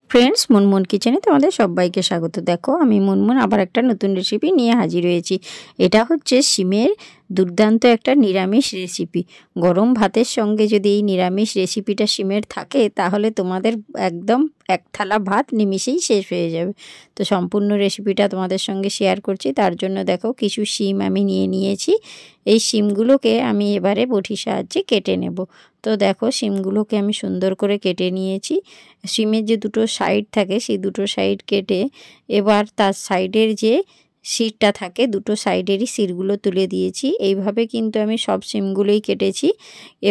Friends, Munmun কিচেনে তোমাদের সবাইকে স্বাগত। দেখো, আমি মুনমুন আবার একটা নতুন রেসিপি নিয়ে হাজির হয়েছি। এটা হচ্ছে শিমের দুর্দান্ত একটা নিরামিষ রেসিপি। গরম ভাতের সঙ্গে যদি এই নিরামিষ রেসিপিটা শিমের থাকে, তাহলে তোমাদের একদম এক থালা ভাত নিমিষেই শেষ হয়ে যাবে। তো সম্পূর্ণ রেসিপিটা তোমাদের সঙ্গে শেয়ার করছি। তার জন্য দেখো, কিছু শিম আমি নিয়েছি। এই শিমগুলোকে আমি এবারে বটির সাহায্যে কেটে নেব। তো দেখো, শিমগুলোকে আমি সুন্দর করে কেটে নিয়েছি। শিমের যে দুটো সাইড থাকে, সেই দুটো সাইড কেটে এবার তার সাইডের যে শিরটা থাকে, দুটো সাইডেরই শিরগুলো তুলে দিয়েছি। এইভাবে কিন্তু আমি সব শিমগুলোই কেটেছি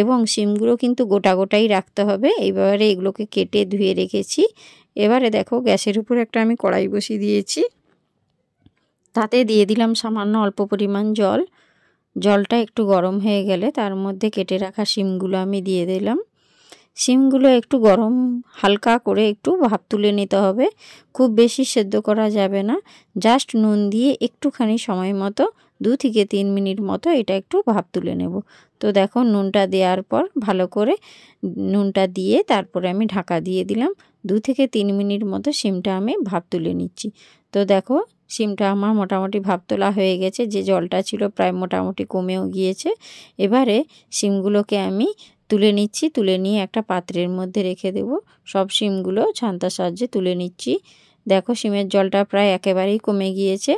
এবং শিমগুলো কিন্তু গোটা গোটাই রাখতে হবে। এইবারে এগুলোকে কেটে ধুয়ে রেখেছি। এবারে দেখো, গ্যাসের উপর একটা আমি কড়াই বসিয়ে দিয়েছি। তাতে দিয়ে দিলাম সামান্য অল্প পরিমাণ জল। জলটা একটু গরম হয়ে গেলে তার মধ্যে কেটে রাখা শিমগুলো আমি দিয়ে দিলাম। শিমগুলো একটু গরম হালকা করে একটু ভাপ তুলে নিতে হবে। খুব বেশি সেদ্ধ করা যাবে না। জাস্ট নুন দিয়ে একটুখানি সময় মতো 2 থেকে 3 মিনিট মতো এটা একটু ভাপ তুলে নেব। তো দেখো, নুনটা দেওয়ার পর ভালো করে নুনটা দিয়ে তারপরে আমি ঢাকা দিয়ে দিলাম। 2 থেকে 3 মিনিট মতো শিমটা আমি ভাপ তুলে নিচ্ছি। তো দেখো, শিমটা আমার মোটামুটি ভাপ তোলা হয়ে গেছে। যে জলটা ছিল প্রায় মোটামুটি কমেও গিয়েছে। এবারে শিমগুলোকে আমি তুলে নিচ্ছি। তুলে নিয়ে একটা পাত্রের মধ্যে রেখে দেব। সব শিমগুলো ছান্তার সাহায্যে তুলে নিচ্ছি। দেখো, শিমের জলটা প্রায় একেবারেই কমে গিয়েছে।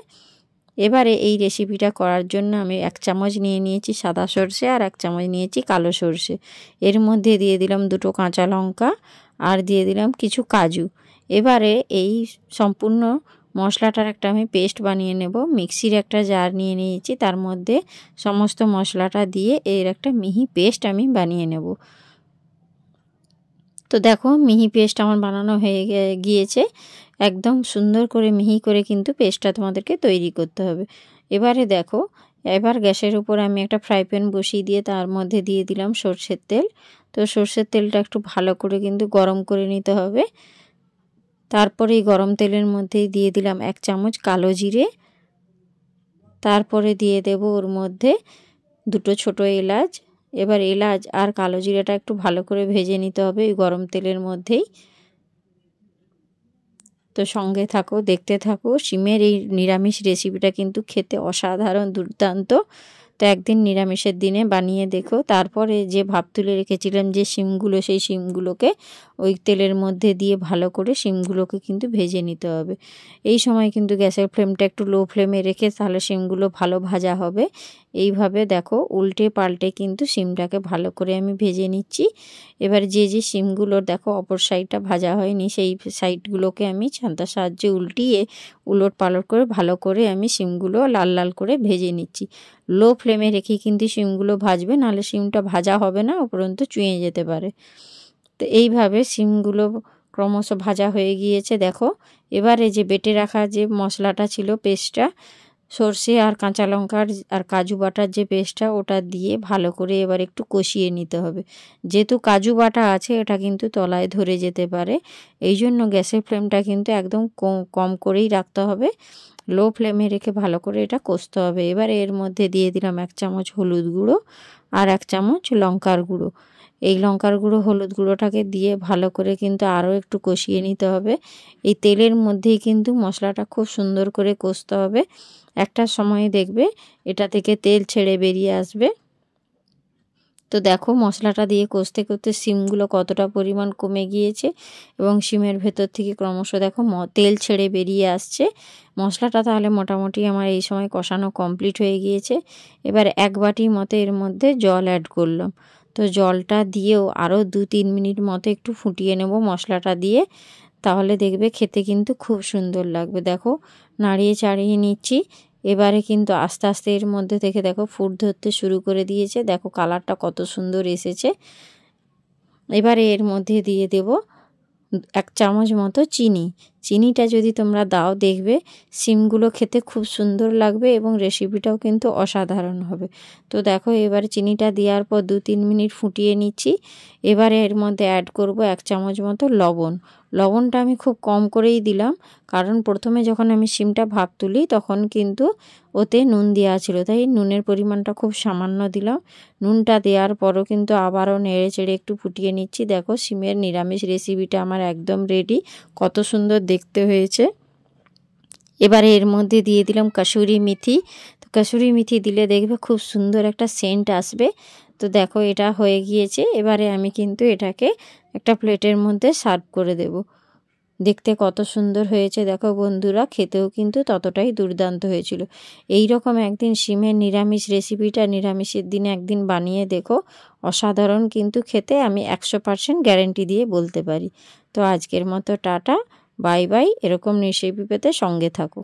এবারে এই রেসিপিটা করার জন্য আমি 1 চামচ নিয়ে নিয়েছি সাদা সর্ষে আর 1 চামচ নিয়েছি কালো সর্ষে। এর মধ্যে দিয়ে দিলাম 2টো কাঁচা লঙ্কা আর দিয়ে দিলাম কিছু কাজু। এবারে এই সম্পূর্ণ মশলাটার একটা আমি পেস্ট বানিয়ে নেব। মিক্সির একটা জার নিয়ে নিয়েছি, তার মধ্যে সমস্ত মশলাটা দিয়ে এর একটা মিহি পেস্ট আমি বানিয়ে নেব। তো দেখো, মিহি পেস্ট আমার বানানো হয়ে গিয়েছে। একদম সুন্দর করে মিহি করে কিন্তু পেস্টটা তোমাদেরকে তৈরি করতে হবে। এবারে দেখো, এবার গ্যাসের উপর আমি একটা ফ্রাই প্যান বসিয়ে দিয়ে তার মধ্যে দিয়ে দিলাম সরষের তেল। তো সরষের তেলটা একটু ভালো করে কিন্তু গরম করে নিতে হবে। তারপরে এই গরম তেলের মধ্যেই দিয়ে দিলাম 1 চামচ কালো জিরে। তারপরে দিয়ে দেব ওর মধ্যে 2টো ছোটো এলাচ। এবার এলাচ আর কালো জিরাটা একটু ভালো করে ভেজে নিতে হবে এই গরম তেলের মধ্যেই। তো সঙ্গে থাকো, দেখতে থাকো। শিমের এই নিরামিষ রেসিপিটা কিন্তু খেতে অসাধারণ দুর্দান্ত। তো একদিন নিরামিষের দিনে বানিয়ে দেখো। তারপরে যে ভাপ তুলে রেখেছিলাম যে শিমগুলো, সেই শিমগুলোকে ওই তেলের মধ্যে দিয়ে ভালো করে শিমগুলোকে কিন্তু ভেজে নিতে হবে। এই সময় কিন্তু গ্যাসের ফ্লেমটা একটু লো ফ্লেমে রেখে তাহলে শিমগুলো ভালো ভাজা হবে। এইভাবে দেখো, উল্টে পাল্টে কিন্তু শিমটাকে ভালো করে আমি ভেজে নিচ্ছি। এবার যে শিমগুলোর দেখো অপর সাইডটা ভাজা হয়নি, সেই সাইডগুলোকে আমি ছান্তার সাহায্যে উল্টিয়ে উলট পালট করে ভালো করে আমি শিমগুলো লাল লাল করে ভেজে নিচ্ছি। লো ফ্লেমে রেখে কিন্তু শিমগুলো ভাজবে, নাহলে শিমটা ভাজা হবে না, উপরন্তু চুঁয়ে যেতে পারে। তো এইভাবে শিমগুলো ক্রমশ ভাজা হয়ে গিয়েছে। দেখো, এবারে যে বেটে রাখা যে মশলাটা ছিল, পেস্টটা, সর্ষে আর কাঁচা লঙ্কার আর কাজু বাটার যে পেস্টটা, ওটা দিয়ে ভালো করে এবার একটু কষিয়ে নিতে হবে। যেহেতু কাজু বাটা আছে, এটা কিন্তু তলায় ধরে যেতে পারে। এই জন্য গ্যাসের ফ্লেমটা কিন্তু একদম কম করেই রাখতে হবে। লো ফ্লেমে রেখে ভালো করে এটা কষতে হবে। এবার এর মধ্যে দিয়ে দিলাম 1 চামচ হলুদ গুঁড়ো আর 1 চামচ লঙ্কার গুঁড়ো। এই লঙ্কার গুঁড়ো হলুদ গুঁড়োটাকে দিয়ে ভালো করে কিন্তু আরও একটু কষিয়ে নিতে হবে। এই তেলের মধ্যেই কিন্তু মশলাটা খুব সুন্দর করে কষতে হবে। একটা সময় দেখবে এটা থেকে তেল ছেড়ে বেরিয়ে আসবে। তো দেখো, মশলাটা দিয়ে কষতে কষতে শিমগুলো কতটা পরিমাণ কমে গিয়েছে এবং শিমের ভেতর থেকে ক্রমশ দেখো তেল ছেড়ে বেরিয়ে আসছে। মশলাটা তাহলে মোটামুটি আমার এই সময় কষানো কমপ্লিট হয়ে গিয়েছে। এবার 1 বাটি মতো এর মধ্যে জল অ্যাড করলাম। তো জলটা দিয়েও আরও 2-3 মিনিট মতো একটু ফুটিয়ে নেব মশলাটা দিয়ে। তাহলে দেখবে খেতে কিন্তু খুব সুন্দর লাগবে। দেখো, নাড়িয়ে চাড়িয়ে নিচ্ছি। এবারে কিন্তু আস্তে আস্তে এর মধ্যে থেকে দেখো ফুট ধরতে শুরু করে দিয়েছে। দেখো, কালারটা কত সুন্দর এসেছে। এবারে এর মধ্যে দিয়ে দেব 1 চামচ মতো চিনি। চিনিটা যদি তোমরা দাও দেখবে শিমগুলো খেতে খুব সুন্দর লাগবে এবং রেসিপিটাও কিন্তু অসাধারণ হবে। তো দেখো এবার চিনিটা দেওয়ার পর 2-3 মিনিট ফুটিয়ে নিচ্ছি। এবারে এর মধ্যে অ্যাড করব 1 চামচ মতো লবণ। লবণটা আমি খুব কম করেই দিলাম, কারণ প্রথমে যখন আমি শিমটা ভাপ তুলি তখন কিন্তু ওতে নুন দেওয়া ছিল, তাই নুনের পরিমাণটা খুব সামান্য দিলাম। নুনটা দেওয়ার পরও কিন্তু আবারও নেড়ে চেড়ে একটু ফুটিয়ে নিচ্ছি। দেখো শিমের নিরামিষ রেসিপিটা আমার একদম রেডি, কত সুন্দর দেখতে হয়েছে। এবারে এর মধ্যে দিয়ে দিলাম কসুরি মেথি। তো কসুরি মেথি দিলে দেখবে খুব সুন্দর একটা সেন্ট আসবে। তো দেখো এটা হয়ে গিয়েছে। এবারে আমি কিন্তু এটাকে একটা প্লেটের মধ্যে সার্ভ করে দেব। দেখতে কত সুন্দর হয়েছে দেখো বন্ধুরা, খেতেও কিন্তু ততটাই দুর্দান্ত হয়েছিল। এই রকম একদিন শিমের নিরামিষ রেসিপিটা নিরামিষের দিনে একদিন বানিয়ে দেখো, অসাধারণ কিন্তু খেতে, আমি 100% গ্যারেন্টি দিয়ে বলতে পারি। তো আজকের মতো টাটা, বাই বাই। এরকম রেসিপি পেতে সঙ্গে থাকো।